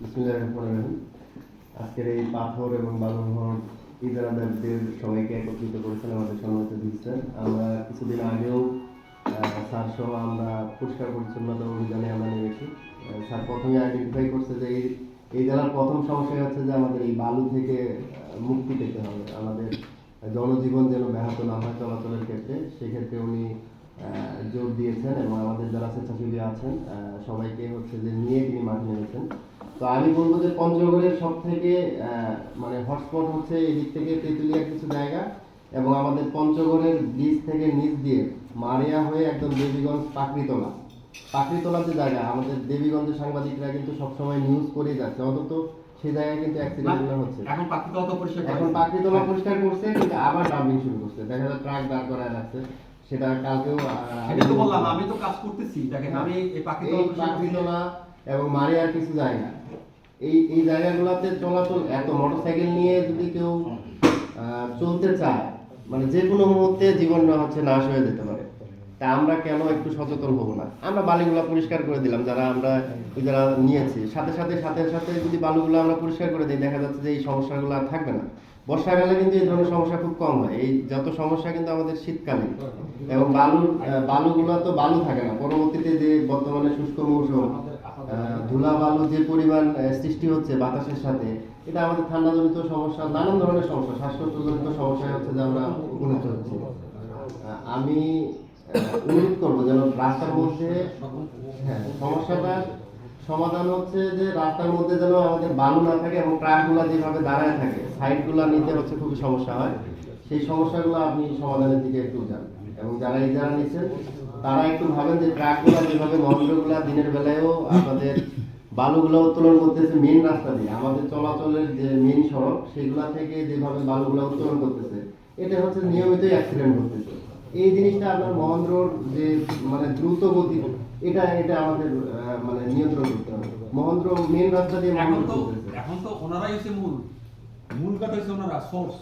বিসমিল্লাহির রহমানির রহিম। আজকের এই পাথর এবং বালুভর ইজারাদারদের সবাইকে একত্রিত করেছেন আমাদের সম্মানিত দিচ্ছেন। আমরা কিছুদিন আগেও স্যার সহ আমরা পরিষ্কার পরিচ্ছন্নতা অভিযানে আমরা নেমেছি। স্যার প্রথমে আইডেন্টিফাই করছে যে এই জেলার প্রথম সমস্যা হচ্ছে যে আমাদের এই বালু থেকে মুক্তি পেতে হবে, আমাদের জনজীবন যেন ব্যাহত না হয় চলাচলের ক্ষেত্রে। সেক্ষেত্রে উনি জোর দিয়েছেন এবং আমাদের যারা স্বেচ্ছাসেবী আছেন সবাইকে হচ্ছে যে নিয়ে তিনি মাঠে নেমেছেন। তো আমি বলবো যে পঞ্চগড়ের সব থেকে মানে হটস্পট হচ্ছে এদিক থেকে তেঁতুলিয়ার কিছু জায়গা এবং আমাদের পঞ্চগড়ের বীজ থেকে নিচ দিয়ে মারিয়া হয়ে একদম দেবীগঞ্জ পাকড়িতলা যে জায়গা, আমাদের দেবীগঞ্জের সাংবাদিকরা কিন্তু সবসময় নিউজ করেই যাচ্ছে, অন্তত সেই জায়গায় কিন্তু অ্যাক্সিডেন্টগুলো হচ্ছে। এখন পাকড়িতলা পরিষ্কার করছে, কিন্তু আবার ডাম্পিং শুরু করছে, দেখা যায় ট্রাক দাঁড় করায় রাখছে। সেটা কালকেও আমি তো বললাম আমি তো কাজ করতেছি। দেখেন আমি এই পাকড়িতলা এবং মারিয়ার কিছু জায়গা, এই জায়গাগুলোতে চলাচল এত মোটরসাইকেল নিয়ে যদি কেউ চলতে চায়, মানে যে কোনো মুহূর্তে জীবনটা হচ্ছে নাশ হয়ে যেতে পারে। তা আমরা কেন একটু সচেতন হব না? আমরা বালিগুলো পরিষ্কার করে দিলাম, যারা নিয়েছি, সাথে সাথে যদি বালুগুলো আমরা পরিষ্কার করে দিই, দেখা যাচ্ছে যে এই সমস্যাগুলো আর থাকবে না। বর্ষাকালে কিন্তু এই ধরনের সমস্যা খুব কম হয়। এই যত সমস্যা কিন্তু আমাদের শীতকালে, এবং বালুগুলো তো বালু থাকে না, পরবর্তীতে যে বর্তমানে শুষ্ক মৌসুম, ধুলা বালু যে পরিমাণ সৃষ্টি হচ্ছে বাতাসের সাথে, এটা আমাদের ঠান্ডাজনিত সমস্যা, নানান ধরনের সমস্যা, শ্বাসকষ্টজনিত সমস্যা হচ্ছে যে আমরা উপনীত হচ্ছি। আমি অনুরোধ করবো যেন রাস্তার মধ্যে সমস্যাটা সমাধান হচ্ছে যে রাস্তার মধ্যে যেন আমাদের বালু না থাকে এবং ট্রাকগুলো যেভাবে দাঁড়ায় থাকে, সাইডগুলো নিতে হচ্ছে খুবই সমস্যা হয়। সেই সমস্যাগুলো আপনি সমাধানের দিকে একটু যান, এবং যারা ইজারা নিচ্ছেন তারা একটু ভাবেন যে ট্রাকগুলো যেভাবে মহেন্দ্রগুলা দিনের বেলায়ও আপনাদের বালুগুলো উত্তোলন করতেছে মেইন রাস্তা দিয়ে, আমাদের চলাচলের যে মেইন সড়ক সেগুলা থেকে যেভাবে বালুগুলো উত্তোলন করতেছে, এটা হচ্ছে নিয়মিতই অ্যাক্সিডেন্ট ঘটতেছে। এই জিনিসটা আপনার মহেন্দ্রর যে মানে দ্রুত গতি, এটা আমাদের মানে নিয়ন্ত্রণ করতে হবে। মহেন্দ্র মেইন রাস্তা দিয়ে এখন তো ওনারাই হচ্ছে মূল কথা হচ্ছে ওনারা সোর্স।